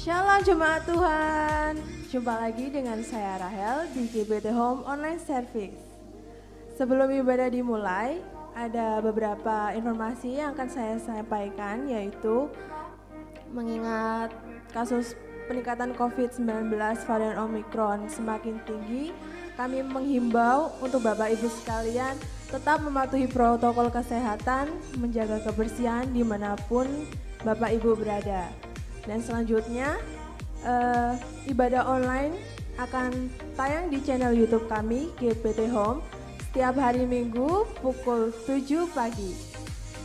Shalom jemaat Tuhan, jumpa lagi dengan saya Rahel di GBT Home Online Service. Sebelum ibadah dimulai, ada beberapa informasi yang akan saya sampaikan, yaitu mengingat kasus peningkatan COVID-19 varian Omicron semakin tinggi, kami menghimbau untuk Bapak Ibu sekalian tetap mematuhi protokol kesehatan, menjaga kebersihan dimanapun Bapak Ibu berada. Dan selanjutnya, ibadah online akan tayang di channel YouTube kami, GPT Home, setiap hari Minggu pukul 7 pagi.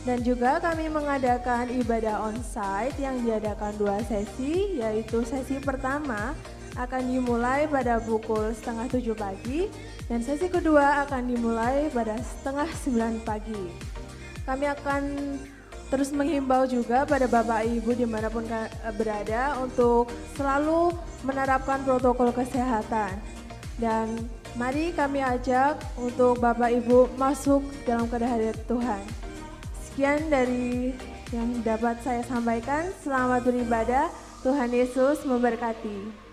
Dan juga kami mengadakan ibadah onsite yang diadakan 2 sesi, yaitu sesi pertama akan dimulai pada pukul setengah 7 pagi, dan sesi kedua akan dimulai pada setengah 9 pagi. Kami akan terus menghimbau juga pada Bapak Ibu dimanapun berada untuk selalu menerapkan protokol kesehatan. Dan mari kami ajak untuk Bapak Ibu masuk dalam kehadirat Tuhan. Sekian dari yang dapat saya sampaikan. Selamat beribadah. Tuhan Yesus memberkati.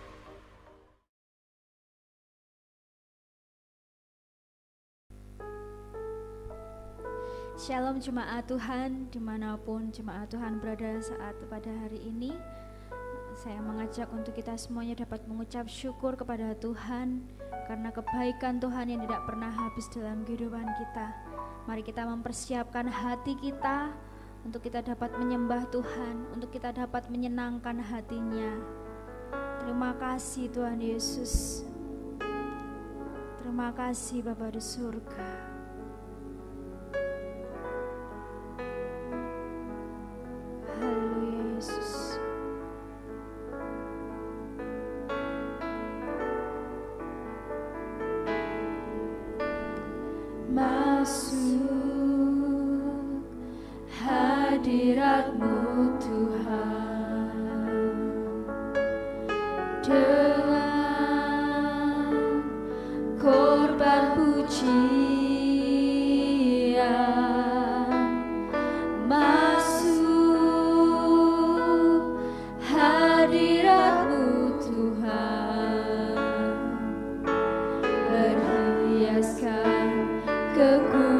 Shalom jemaat Tuhan, dimanapun jemaat Tuhan berada saat pada hari ini. Saya mengajak untuk kita semuanya dapat mengucap syukur kepada Tuhan karena kebaikan Tuhan yang tidak pernah habis dalam kehidupan kita. Mari kita mempersiapkan hati kita untuk kita dapat menyembah Tuhan, untuk kita dapat menyenangkan hatinya. Terima kasih Tuhan Yesus. Terima kasih Bapa di surga. Masuk hadirat-Mu Tuhan dengan korban pujian. Masuk hadirat-Mu Tuhan, berhiaskan kekudusan.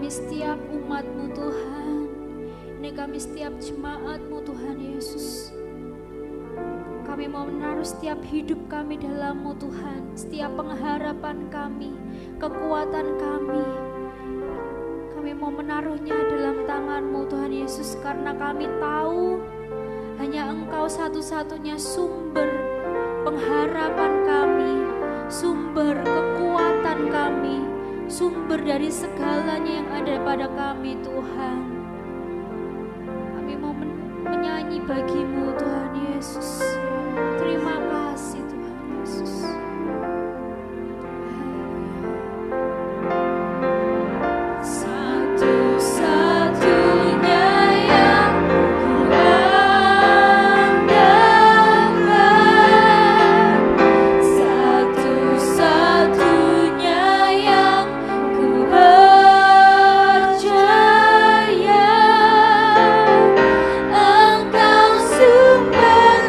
kami setiap umat-Mu Tuhan. Ini kami setiap jemaat-Mu Tuhan Yesus. Kami mau menaruh setiap hidup kami dalam-Mu Tuhan. Setiap pengharapan kami, kekuatan kami. Kami mau menaruhnya dalam tangan-Mu Tuhan Yesus. Karena kami tahu hanya Engkau satu-satunya sumber pengharapan kami, sumber kekuatan kami, sumber dari segalanya yang ada pada kami Tuhan. Kami mau menyanyi bagi-Mu Tuhan Yesus. Terima kasih Tuhan Yesus. Satu-satunya yang Engkau sumber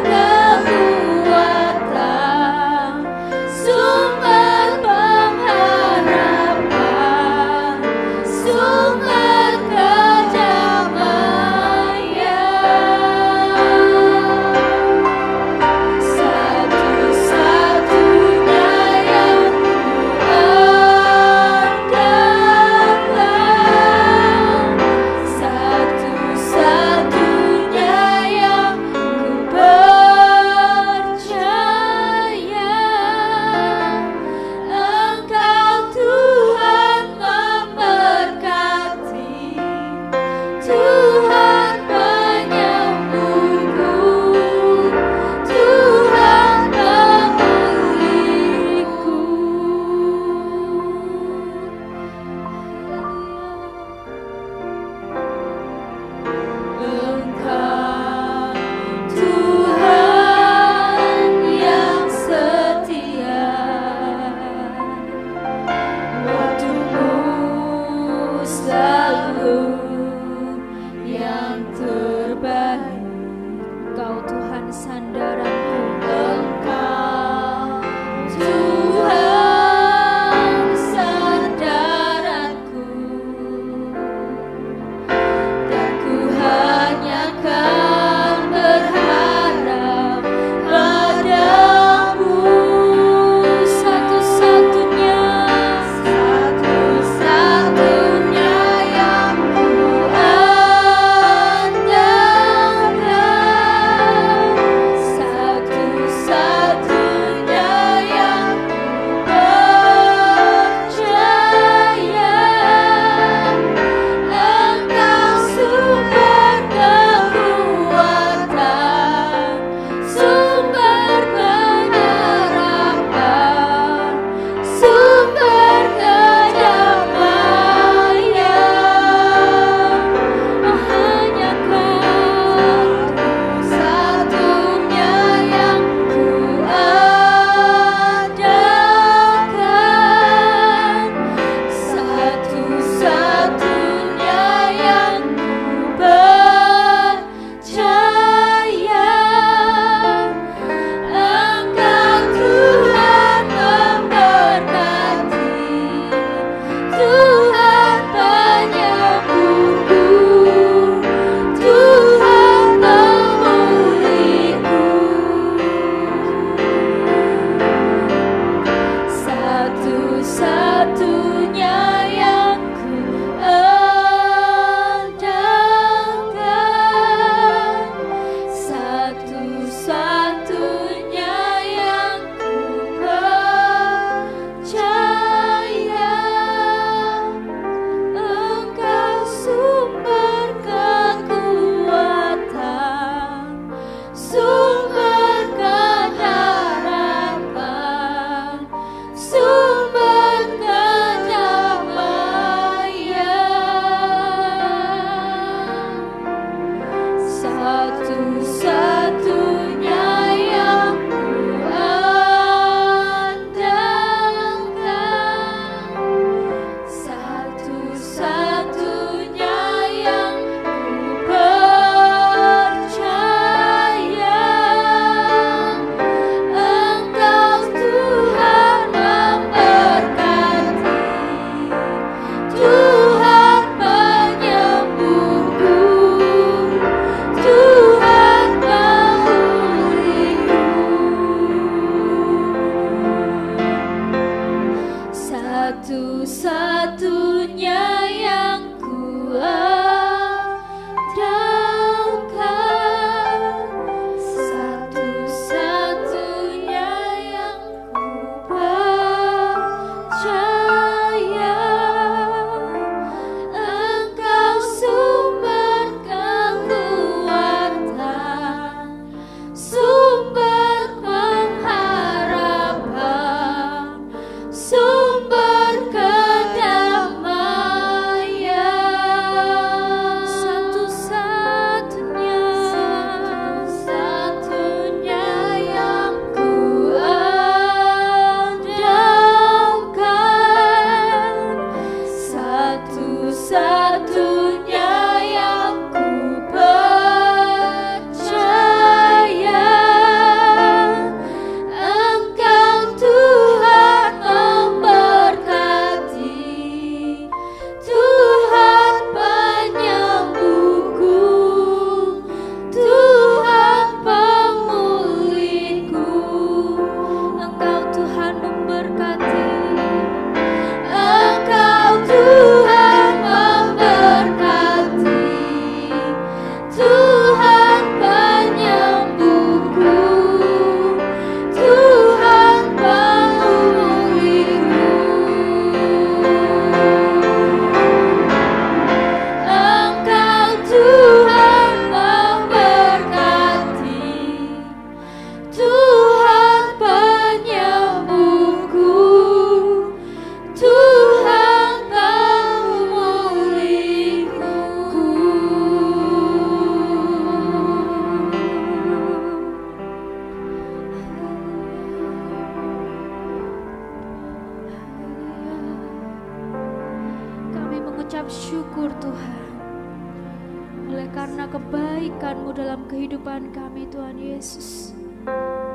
karena kebaikan-Mu dalam kehidupan kami Tuhan Yesus.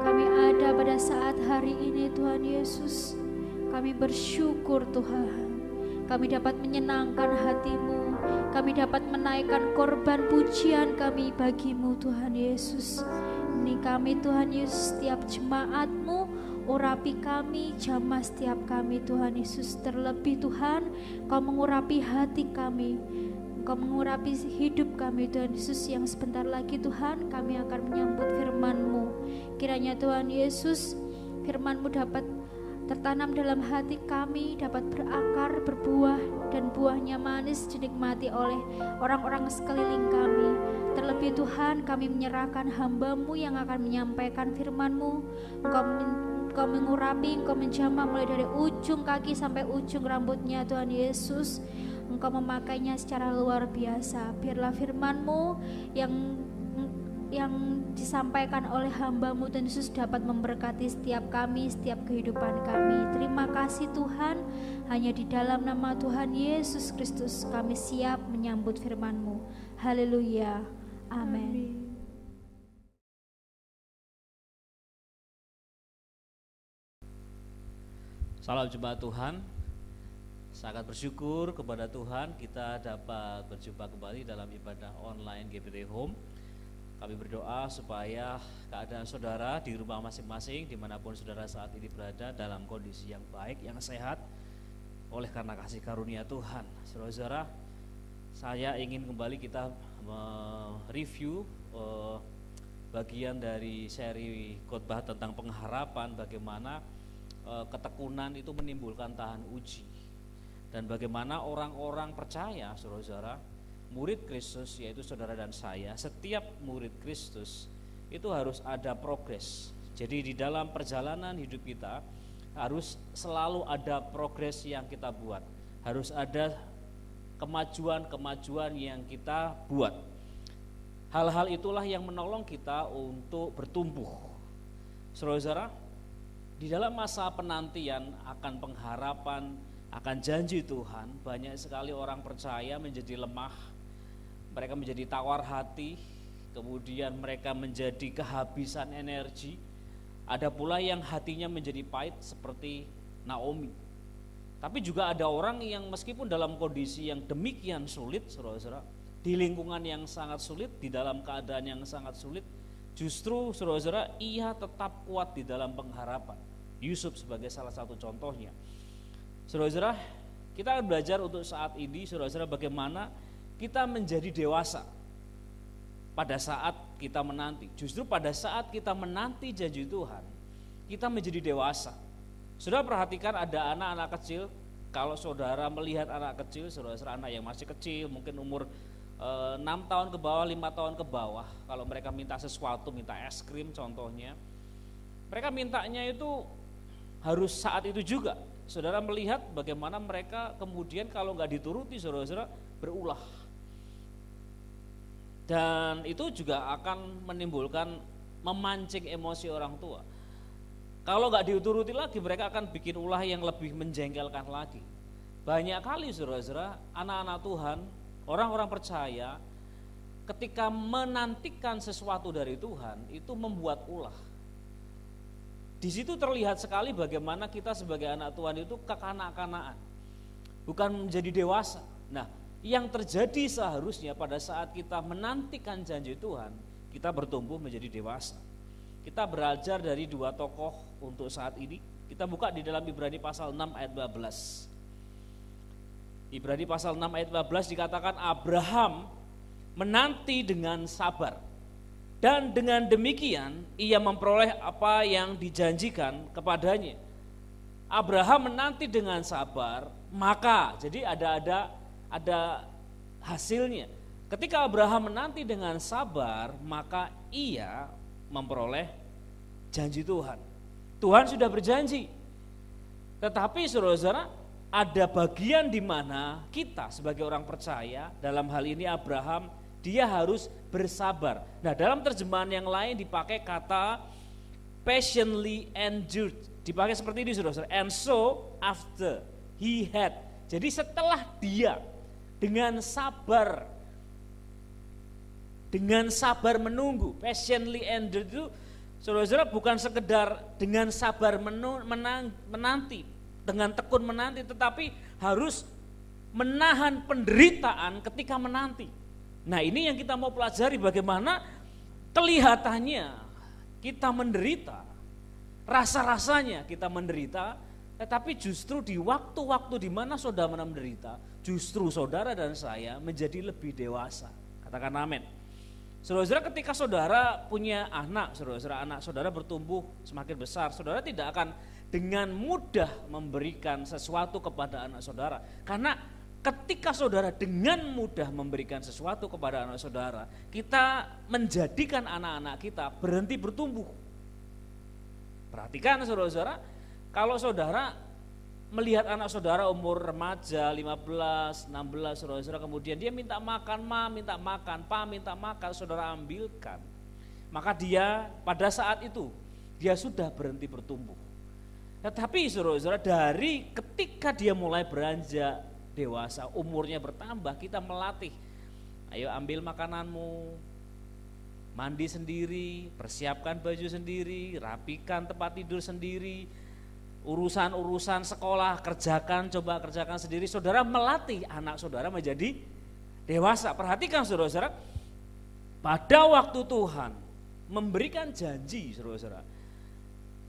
Kami ada pada saat hari ini Tuhan Yesus. Kami bersyukur Tuhan. Kami dapat menyenangkan hati-Mu. Kami dapat menaikkan korban pujian kami bagi-Mu Tuhan Yesus. Ini kami Tuhan Yesus, setiap jemaat-Mu, urapi kami, jamah setiap kami Tuhan Yesus. Terlebih Tuhan, Kau mengurapi hati kami, Kau mengurapi hidup kami Tuhan Yesus, yang sebentar lagi Tuhan kami akan menyambut firman-Mu. Kiranya Tuhan Yesus, firman-Mu dapat tertanam dalam hati kami, dapat berakar, berbuah, dan buahnya manis dinikmati oleh orang-orang sekeliling kami. Terlebih Tuhan, kami menyerahkan hamba-Mu yang akan menyampaikan firman-Mu. Engkau mengurapi, Engkau menjamah mulai dari ujung kaki sampai ujung rambutnya Tuhan Yesus. Engkau memakainya secara luar biasa. Biarlah firman-Mu yang disampaikan oleh hamba-Mu Tuhan Yesus dapat memberkati setiap kami, setiap kehidupan kami. Terima kasih Tuhan, hanya di dalam nama Tuhan Yesus Kristus kami siap menyambut firman-Mu. Haleluya, amin. Salam jemaat Tuhan, sangat bersyukur kepada Tuhan kita dapat berjumpa kembali dalam ibadah online GPT Home. Kami berdoa supaya keadaan saudara di rumah masing-masing dimanapun saudara saat ini berada dalam kondisi yang baik, yang sehat oleh karena kasih karunia Tuhan. Saudara-saudara, saya ingin kembali kita mereview bagian dari seri khotbah tentang pengharapan, bagaimana ketekunan itu menimbulkan tahan uji, dan bagaimana orang-orang percaya, saudara-saudara, murid Kristus, yaitu saudara dan saya, setiap murid Kristus itu harus ada progres. Jadi di dalam perjalanan hidup kita harus selalu ada progres yang kita buat, harus ada kemajuan-kemajuan yang kita buat. Hal-hal itulah yang menolong kita untuk bertumbuh. Saudara-saudara, di dalam masa penantian akan pengharapan, akan janji Tuhan, banyak sekali orang percaya menjadi lemah, mereka menjadi tawar hati, kemudian mereka menjadi kehabisan energi. Ada pula yang hatinya menjadi pahit seperti Naomi. Tapi juga ada orang yang meskipun dalam kondisi yang demikian sulit, saudara-saudara, di lingkungan yang sangat sulit, di dalam keadaan yang sangat sulit, justru saudara-saudara ia tetap kuat di dalam pengharapan. Yusuf sebagai salah satu contohnya. Saudara-saudara, kita akan belajar untuk saat ini, saudara-saudara, bagaimana kita menjadi dewasa pada saat kita menanti. Justru pada saat kita menanti janji Tuhan, kita menjadi dewasa. Saudara perhatikan ada anak-anak kecil, kalau saudara melihat anak kecil, saudara-saudara, anak yang masih kecil, mungkin umur 6 tahun ke bawah, 5 tahun ke bawah, kalau mereka minta sesuatu, minta es krim contohnya, mereka mintanya itu harus saat itu juga. Saudara melihat bagaimana mereka kemudian kalau nggak dituruti, saudara-saudara, berulah. Dan itu juga akan menimbulkan, memancing emosi orang tua. Kalau nggak dituruti lagi, mereka akan bikin ulah yang lebih menjengkelkan lagi. Banyak kali saudara-saudara, anak-anak Tuhan, orang-orang percaya, ketika menantikan sesuatu dari Tuhan, itu membuat ulah. Di situ terlihat sekali bagaimana kita sebagai anak Tuhan itu kekanak-kanaan, bukan menjadi dewasa. Nah, yang terjadi seharusnya pada saat kita menantikan janji Tuhan, kita bertumbuh menjadi dewasa. Kita belajar dari dua tokoh untuk saat ini. Kita buka di dalam Ibrani pasal 6 ayat 12. Ibrani pasal 6 ayat 12 dikatakan Abraham menanti dengan sabar, dan dengan demikian ia memperoleh apa yang dijanjikan kepadanya. Abraham menanti dengan sabar, maka jadi ada hasilnya. Ketika Abraham menanti dengan sabar, maka ia memperoleh janji Tuhan. Tuhan sudah berjanji. Tetapi saudara-saudara, ada bagian di mana kita sebagai orang percaya, dalam hal ini Abraham, dia harus bersabar. Nah, dalam terjemahan yang lain dipakai kata patiently endured. Dipakai seperti ini saudara-saudara. And so after he had. Jadi setelah dia dengan sabar dengan sabar menunggu. Patiently endure itu saudara-saudara bukan sekedar dengan sabar menanti, dengan tekun menanti, tetapi harus menahan penderitaan ketika menanti. Nah ini yang kita mau pelajari, bagaimana kelihatannya kita menderita, rasa-rasanya kita menderita, tetapi justru di waktu-waktu di mana saudara menderita, justru saudara dan saya menjadi lebih dewasa. Katakan amin. Saudara-saudara, ketika saudara punya anak, saudara-saudara, anak saudara bertumbuh semakin besar, saudara tidak akan dengan mudah memberikan sesuatu kepada anak saudara. Karena ketika saudara dengan mudah memberikan sesuatu kepada anak saudara, kita menjadikan anak-anak kita berhenti bertumbuh. Perhatikan saudara-saudara, kalau saudara melihat anak saudara umur remaja 15, 16 saudara-saudara, kemudian dia minta makan, ma minta makan, pa minta makan, saudara ambilkan. Maka dia pada saat itu dia sudah berhenti bertumbuh. Tetapi saudara-saudara, dari ketika dia mulai beranjak dewasa, umurnya bertambah, kita melatih. Ayo ambil makananmu, mandi sendiri, persiapkan baju sendiri, rapikan tempat tidur sendiri, urusan-urusan sekolah coba kerjakan sendiri. Saudara melatih anak saudara menjadi dewasa. Perhatikan saudara-saudara, pada waktu Tuhan memberikan janji, saudara-saudara,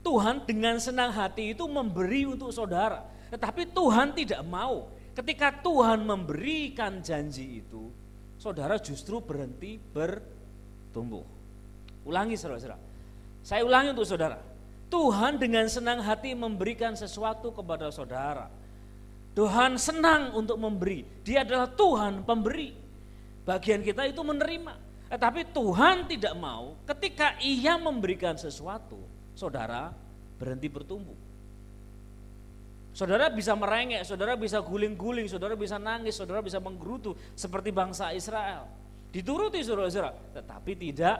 Tuhan dengan senang hati itu memberi untuk saudara. Tetapi Tuhan tidak mau ketika Tuhan memberikan janji itu, saudara justru berhenti bertumbuh. Ulangi saudara-saudara, saya ulangi untuk saudara. Tuhan dengan senang hati memberikan sesuatu kepada saudara. Tuhan senang untuk memberi. Dia adalah Tuhan pemberi. Bagian kita itu menerima. Tetapi Tuhan tidak mau ketika Ia memberikan sesuatu, saudara berhenti bertumbuh. Saudara bisa merengek, saudara bisa guling-guling, saudara bisa nangis, saudara bisa menggerutu seperti bangsa Israel. Dituruti saudara-saudara, tetapi tidak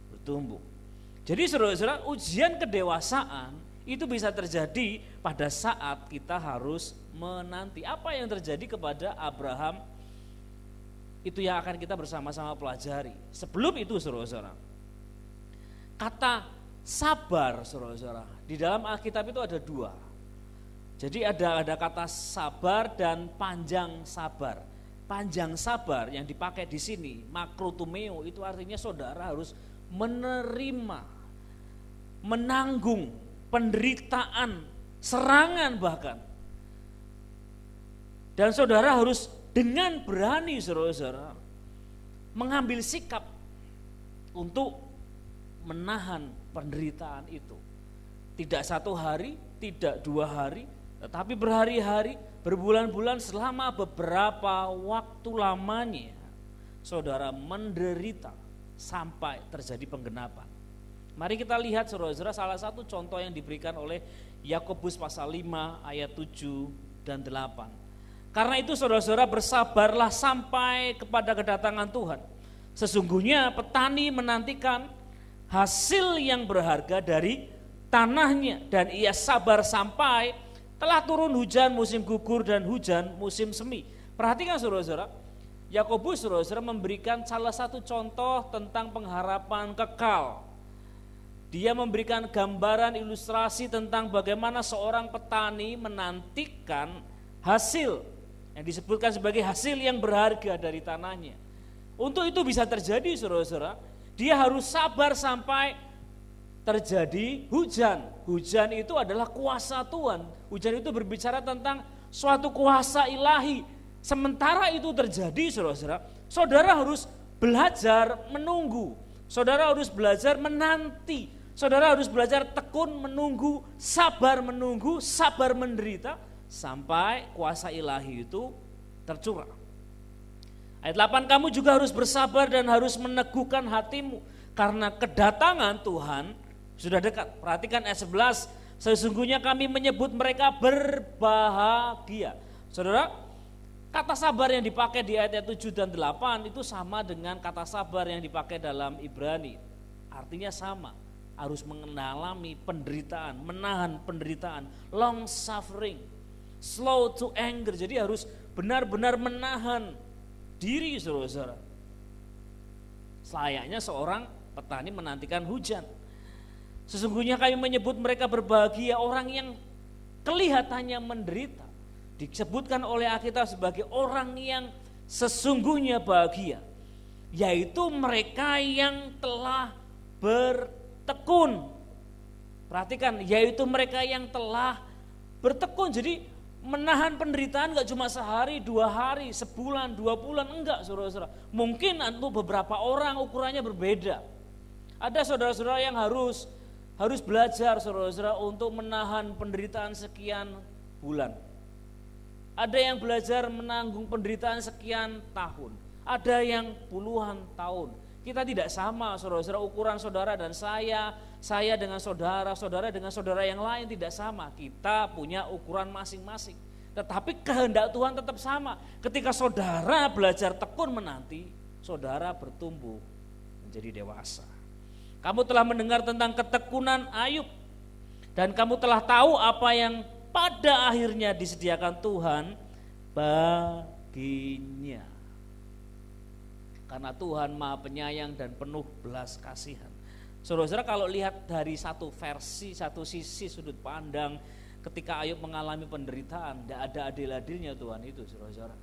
bertumbuh. Jadi saudara-saudara, ujian kedewasaan itu bisa terjadi pada saat kita harus menanti. Apa yang terjadi kepada Abraham, itu yang akan kita bersama-sama pelajari. Sebelum itu saudara-saudara, kata sabar saudara-saudara, di dalam Alkitab itu ada dua. Jadi ada kata sabar dan panjang sabar. Panjang sabar yang dipakai di sini, makrotumeo, itu artinya saudara harus menerima, menanggung penderitaan, serangan bahkan. Dan saudara harus dengan berani saudara-saudara mengambil sikap untuk menahan penderitaan itu. Tidak 1 hari, tidak 2 hari, tetapi berhari-hari, berbulan-bulan, selama beberapa waktu lamanya saudara menderita sampai terjadi penggenapan. Mari kita lihat saudara-saudara salah satu contoh yang diberikan oleh Yakobus pasal 5 ayat 7 dan 8. Karena itu saudara-saudara bersabarlah sampai kepada kedatangan Tuhan. Sesungguhnya petani menantikan hasil yang berharga dari tanahnya, dan ia sabar sampai telah turun hujan musim gugur dan hujan musim semi. Perhatikan saudara-saudara, Yakobus saudara-saudara memberikan salah satu contoh tentang pengharapan kekal. Dia memberikan gambaran ilustrasi tentang bagaimana seorang petani menantikan hasil yang disebutkan sebagai hasil yang berharga dari tanahnya. Untuk itu bisa terjadi saudara-saudara, dia harus sabar sampai terjadi hujan. Hujan itu adalah kuasa Tuhan. Hujan itu berbicara tentang suatu kuasa ilahi. Sementara itu terjadi saudara-saudara, saudara harus belajar menunggu. Saudara harus belajar menanti. Saudara harus belajar tekun menunggu, sabar menderita sampai kuasa ilahi itu tercurah. Ayat 8, kamu juga harus bersabar dan harus meneguhkan hatimu karena kedatangan Tuhan sudah dekat. Perhatikan ayat 11, sesungguhnya kami menyebut mereka berbahagia. Saudara, kata sabar yang dipakai di ayat 7 dan 8 itu sama dengan kata sabar yang dipakai dalam Ibrani. Artinya sama, harus mengalami penderitaan, menahan penderitaan, long suffering, slow to anger. Jadi harus benar-benar menahan diri saudara-saudara. Selayaknya seorang petani menantikan hujan. Sesungguhnya kami menyebut mereka berbahagia orang yang kelihatannya menderita. Disebutkan oleh Alkitab sebagai orang yang sesungguhnya bahagia, yaitu mereka yang telah bertekun. Perhatikan, yaitu mereka yang telah bertekun. Jadi menahan penderitaan gak cuma sehari, 2 hari, sebulan, 2 bulan, enggak saudara-saudara. Mungkin untuk beberapa orang ukurannya berbeda. Ada saudara-saudara yang harus belajar saudara-saudara untuk menahan penderitaan sekian bulan. Ada yang belajar menanggung penderitaan sekian tahun. Ada yang puluhan tahun. Kita tidak sama saudara-saudara, ukuran saudara dan saya dengan saudara, saudara dengan saudara yang lain tidak sama. Kita punya ukuran masing-masing. Tetapi kehendak Tuhan tetap sama. Ketika saudara belajar tekun menanti, saudara bertumbuh menjadi dewasa. Kamu telah mendengar tentang ketekunan Ayub, dan kamu telah tahu apa yang pada akhirnya disediakan Tuhan baginya. Karena Tuhan Maha Penyayang dan penuh belas kasihan. Saudara-saudara, kalau lihat dari satu versi, satu sisi sudut pandang ketika Ayub mengalami penderitaan, tidak ada adil-adilnya Tuhan itu saudara-saudara.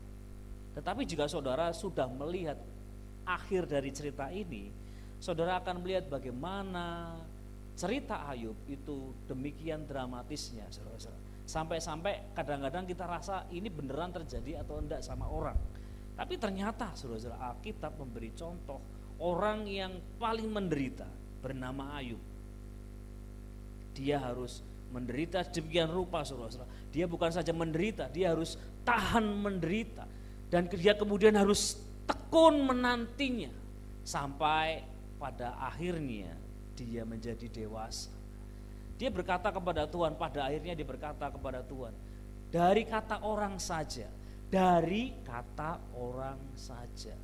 Tetapi jika saudara sudah melihat akhir dari cerita ini, saudara akan melihat bagaimana cerita Ayub itu demikian dramatisnya saudara-saudara. Sampai-sampai kadang-kadang kita rasa ini beneran terjadi atau enggak sama orang. Tapi ternyata saudara-saudara, Alkitab memberi contoh orang yang paling menderita bernama Ayub. Dia harus menderita demikian rupa saudara-saudara. Dia bukan saja menderita, dia harus tahan menderita. Dan dia kemudian harus tekun menantinya sampai pada akhirnya dia menjadi dewasa. Dia berkata kepada Tuhan, pada akhirnya dia berkata kepada Tuhan, dari kata orang saja, dari kata orang saja.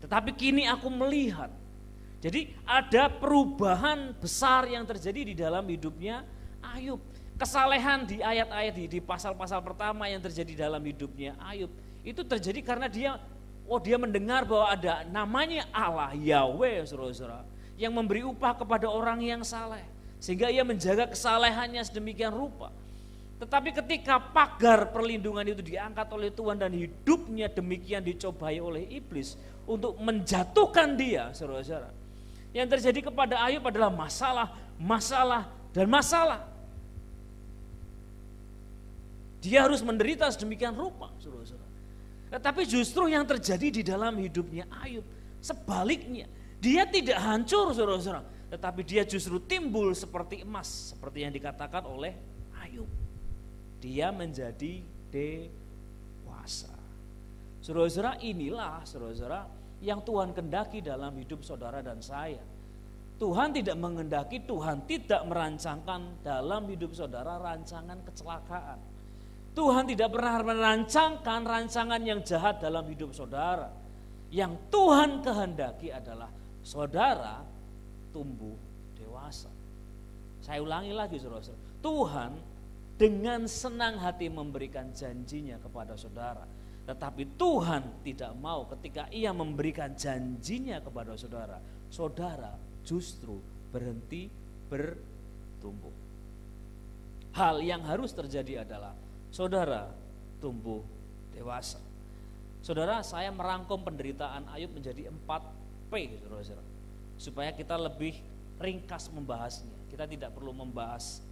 Tetapi kini aku melihat, jadi ada perubahan besar yang terjadi di dalam hidupnya Ayub. Kesalehan di ayat-ayat di pasal-pasal pertama yang terjadi dalam hidupnya Ayub, itu terjadi karena dia mendengar bahwa ada namanya Allah, Yahweh saudara-saudara, yang memberi upah kepada orang yang saleh. Sehingga ia menjaga kesalehannya sedemikian rupa. Tetapi ketika pagar perlindungan itu diangkat oleh Tuhan dan hidupnya demikian dicobai oleh iblis untuk menjatuhkan dia, saudara-saudara, yang terjadi kepada Ayub adalah masalah, dan masalah. Dia harus menderita sedemikian rupa, saudara-saudara. Tetapi justru yang terjadi di dalam hidupnya Ayub, sebaliknya, dia tidak hancur, saudara-saudara. Tetapi dia justru timbul seperti emas, seperti yang dikatakan oleh Ayub. Dia menjadi dewasa. Saudara-saudara, inilah saudara-saudara yang Tuhan kendaki dalam hidup saudara dan saya. Tuhan tidak mengendaki, Tuhan tidak merancangkan dalam hidup saudara rancangan kecelakaan. Tuhan tidak pernah merancangkan rancangan yang jahat dalam hidup saudara. Yang Tuhan kehendaki adalah saudara tumbuh dewasa. Saya ulangi lagi saudara-saudara, Tuhan dengan senang hati memberikan janjinya kepada saudara. Tetapi Tuhan tidak mau ketika ia memberikan janjinya kepada saudara, saudara justru berhenti bertumbuh. Hal yang harus terjadi adalah saudara tumbuh dewasa. Saudara, saya merangkum penderitaan Ayub menjadi 4P saudara-saudara, supaya kita lebih ringkas membahasnya. Kita tidak perlu membahas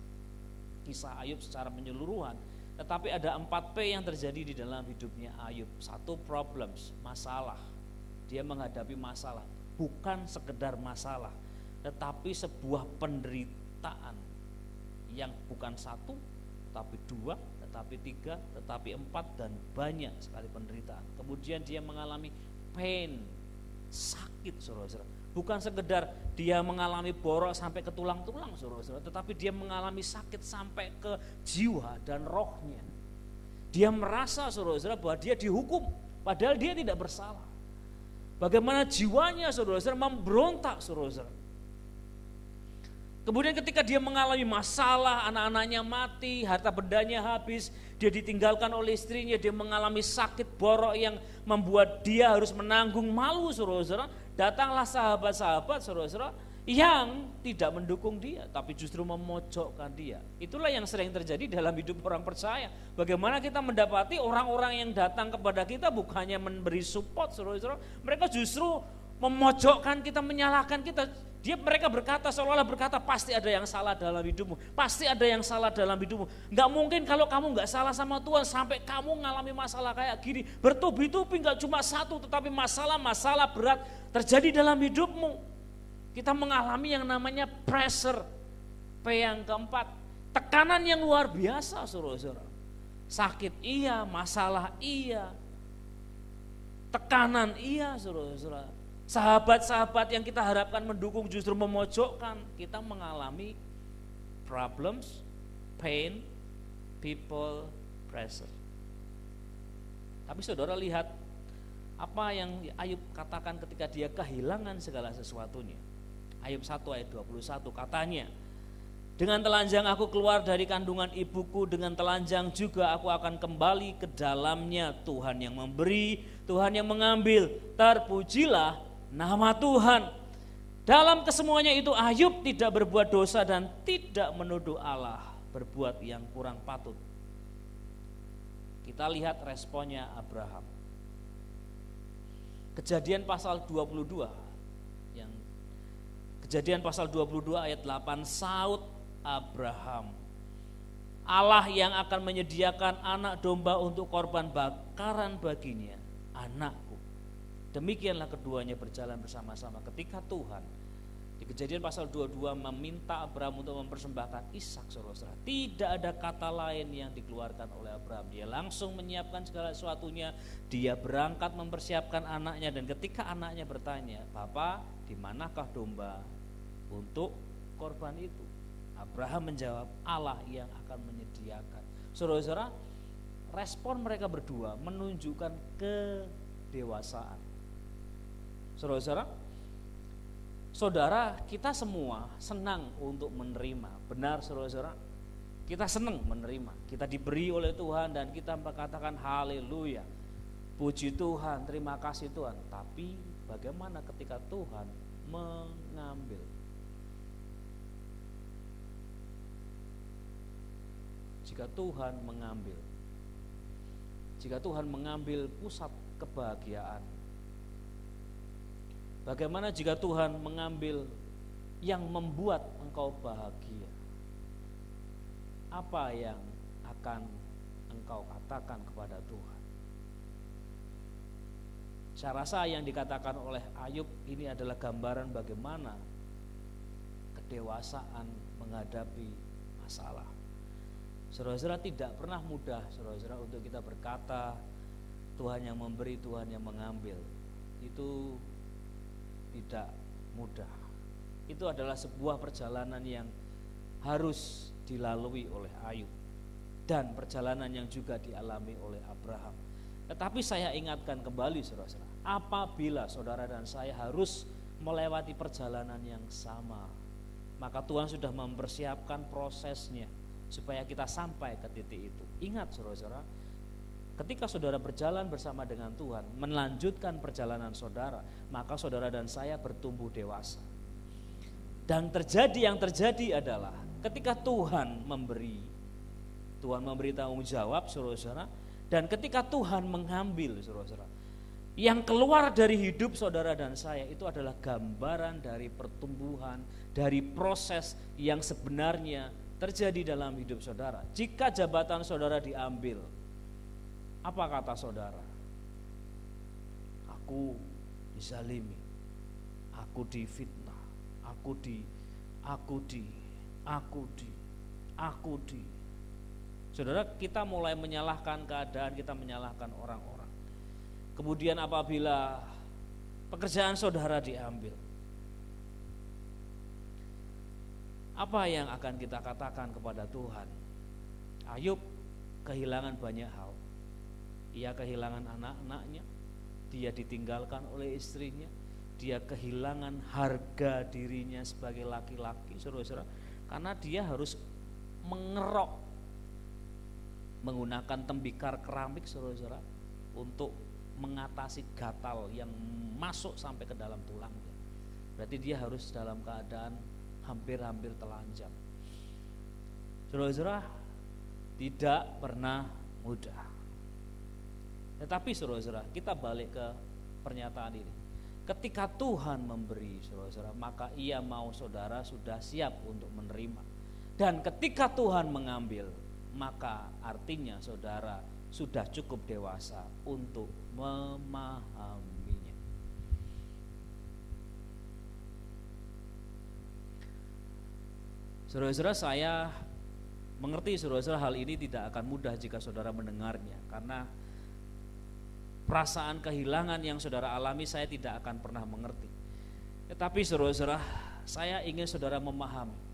kisah Ayub secara menyeluruhan, tetapi ada 4P yang terjadi di dalam hidupnya Ayub. 1, problems, masalah. Dia menghadapi masalah, bukan sekedar masalah, tetapi sebuah penderitaan yang bukan 1, tetapi 2, tetapi 3, tetapi 4, dan banyak sekali penderitaan. Kemudian dia mengalami pain, sakit saudara-saudara. Bukan sekedar dia mengalami borok sampai ke tulang-tulang saudara-saudara, tetapi dia mengalami sakit sampai ke jiwa dan rohnya. Dia merasa saudara-saudara bahwa dia dihukum, padahal dia tidak bersalah. Bagaimana jiwanya saudara-saudara memberontak saudara-saudara. Kemudian ketika dia mengalami masalah, anak-anaknya mati, harta bendanya habis, dia ditinggalkan oleh istrinya, dia mengalami sakit borok yang membuat dia harus menanggung malu saudara-saudara. Datanglah sahabat-sahabat saudara-saudara yang tidak mendukung dia, tapi justru memojokkan dia. Itulah yang sering terjadi dalam hidup orang percaya. Bagaimana kita mendapati orang-orang yang datang kepada kita bukannya memberi support, saudara-saudara, mereka justru memojokkan kita, menyalahkan kita. Mereka berkata, seolah-olah berkata, pasti ada yang salah dalam hidupmu, pasti ada yang salah dalam hidupmu. Nggak mungkin kalau kamu nggak salah sama Tuhan sampai kamu mengalami masalah kayak gini. Bertubi-tubi nggak cuma satu, tetapi masalah-masalah berat terjadi dalam hidupmu. Kita mengalami yang namanya pressure, P yang keempat, tekanan yang luar biasa, saudara-saudara. Sakit iya, masalah iya, tekanan iya, saudara-saudara. Sahabat-sahabat yang kita harapkan mendukung justru memojokkan. Kita mengalami problems, pain, people, pressure. Tapi saudara lihat apa yang Ayub katakan ketika dia kehilangan segala sesuatunya. Ayub 1 ayat 21 katanya, dengan telanjang aku keluar dari kandungan ibuku, dengan telanjang juga aku akan kembali ke dalamnya. Tuhan yang memberi, Tuhan yang mengambil, terpujilah nama Tuhan. Dalam kesemuanya itu Ayub tidak berbuat dosa dan tidak menuduh Allah berbuat yang kurang patut. Kita lihat responnya Abraham. Kejadian pasal 22, Kejadian pasal 22 ayat 8, saut Abraham, Allah yang akan menyediakan anak domba untuk korban bakaran baginya, anakku. Demikianlah keduanya berjalan bersama-sama ketika Tuhan di Kejadian pasal 22 meminta Abraham untuk mempersembahkan Ishak, saudara. Tidak ada kata lain yang dikeluarkan oleh Abraham. Dia langsung menyiapkan segala sesuatunya. Dia berangkat mempersiapkan anaknya, dan ketika anaknya bertanya, "Papa, di manakah domba untuk korban itu?" Abraham menjawab, Allah yang akan menyediakan. Saudara-saudara, respon mereka berdua menunjukkan kedewasaan. Saudara-saudara, kita semua senang untuk menerima. Benar saudara-saudara? Kita senang menerima. Kita diberi oleh Tuhan dan kita mengatakan haleluya. Puji Tuhan, terima kasih Tuhan. Tapi bagaimana ketika Tuhan mengambil? Jika Tuhan mengambil pusat kebahagiaan, bagaimana jika Tuhan mengambil yang membuat engkau bahagia? Apa yang akan engkau katakan kepada Tuhan? Saya rasa yang dikatakan oleh Ayub ini adalah gambaran bagaimana kedewasaan menghadapi masalah. Saudara-saudara, tidak pernah mudah saudara-saudara untuk kita berkata Tuhan yang memberi, Tuhan yang mengambil. Itu tidak mudah. Itu adalah sebuah perjalanan yang harus dilalui oleh Ayub dan perjalanan yang juga dialami oleh Abraham. Tetapi saya ingatkan kembali saudara-saudara, apabila saudara dan saya harus melewati perjalanan yang sama, maka Tuhan sudah mempersiapkan prosesnya supaya kita sampai ke titik itu. Ingat saudara-saudara, ketika saudara berjalan bersama dengan Tuhan, melanjutkan perjalanan saudara, maka saudara dan saya bertumbuh dewasa. Dan yang terjadi adalah ketika Tuhan memberi tanggung jawab saudara-saudara, dan ketika Tuhan mengambil saudara-saudara, yang keluar dari hidup saudara dan saya itu adalah gambaran dari pertumbuhan, dari proses yang sebenarnya terjadi dalam hidup saudara. Jika jabatan saudara diambil, apa kata saudara? Aku dizalimi, aku difitnah, aku di. Saudara, kita mulai menyalahkan keadaan, kita menyalahkan orang-orang. Kemudian apabila pekerjaan saudara diambil, apa yang akan kita katakan kepada Tuhan? Ayub kehilangan banyak hal. Ia kehilangan anak-anaknya, dia ditinggalkan oleh istrinya, dia kehilangan harga dirinya sebagai laki-laki, saudara-saudara, karena dia harus mengerok menggunakan tembikar keramik, saudara-saudara, untuk mengatasi gatal yang masuk sampai ke dalam tulangnya. Berarti dia harus dalam keadaan hampir-hampir telanjang. Saudara-saudara, tidak pernah mudah. Tetapi saudara-saudara, kita balik ke pernyataan ini. Ketika Tuhan memberi saudara-saudara, maka Ia mau saudara sudah siap untuk menerima. Dan ketika Tuhan mengambil, maka artinya saudara sudah cukup dewasa untuk memahaminya. Saudara-saudara, saya mengerti saudara-saudara hal ini tidak akan mudah jika saudara mendengarnya, karena perasaan kehilangan yang saudara alami saya tidak akan pernah mengerti. Tetapi saudara-saudara, saya ingin saudara memahami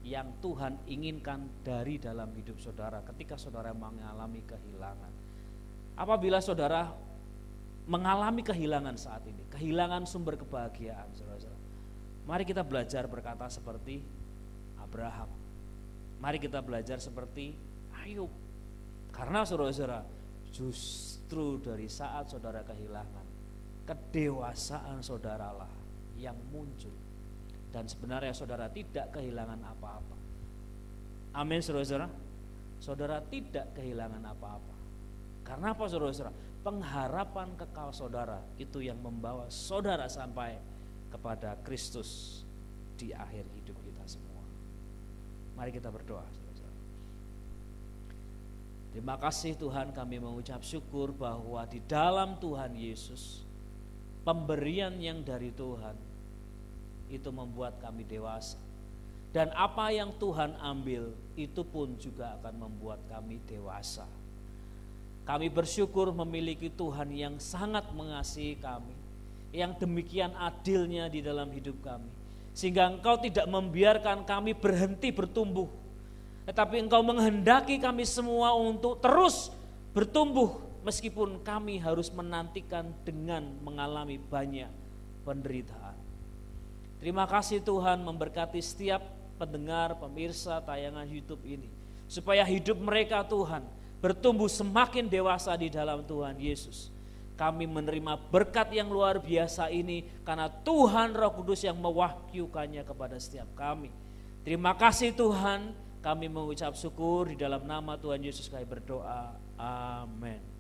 yang Tuhan inginkan dari dalam hidup saudara ketika saudara mengalami kehilangan. Apabila saudara mengalami kehilangan saat ini, kehilangan sumber kebahagiaan saudara-saudara, mari kita belajar berkata seperti Abraham. Mari kita belajar seperti Ayub. Karena saudara-saudara, justru dari saat saudara kehilangan, kedewasaan saudaralah yang muncul. Dan sebenarnya saudara tidak kehilangan apa-apa. Amin saudara-saudara. Saudara tidak kehilangan apa-apa. Karena apa saudara-saudara? Pengharapan kekal saudara itu yang membawa saudara sampai kepada Kristus di akhir hidup kita semua. Mari kita berdoa saudara-saudara. Terima kasih Tuhan, kami mengucap syukur bahwa di dalam Tuhan Yesus pemberian yang dari Tuhan itu membuat kami dewasa. Dan apa yang Tuhan ambil itu pun juga akan membuat kami dewasa. Kami bersyukur memiliki Tuhan yang sangat mengasihi kami, yang demikian adilnya di dalam hidup kami, sehingga Engkau tidak membiarkan kami berhenti bertumbuh, tetapi Engkau menghendaki kami semua untuk terus bertumbuh, meskipun kami harus menantikan dengan mengalami banyak penderitaan. Terima kasih Tuhan, memberkati setiap pendengar, pemirsa tayangan YouTube ini, supaya hidup mereka Tuhan bertumbuh semakin dewasa di dalam Tuhan Yesus. Kami menerima berkat yang luar biasa ini karena Tuhan Roh Kudus yang mewahyukannya kepada setiap kami. Terima kasih Tuhan, kami mengucap syukur di dalam nama Tuhan Yesus kami berdoa. Amin.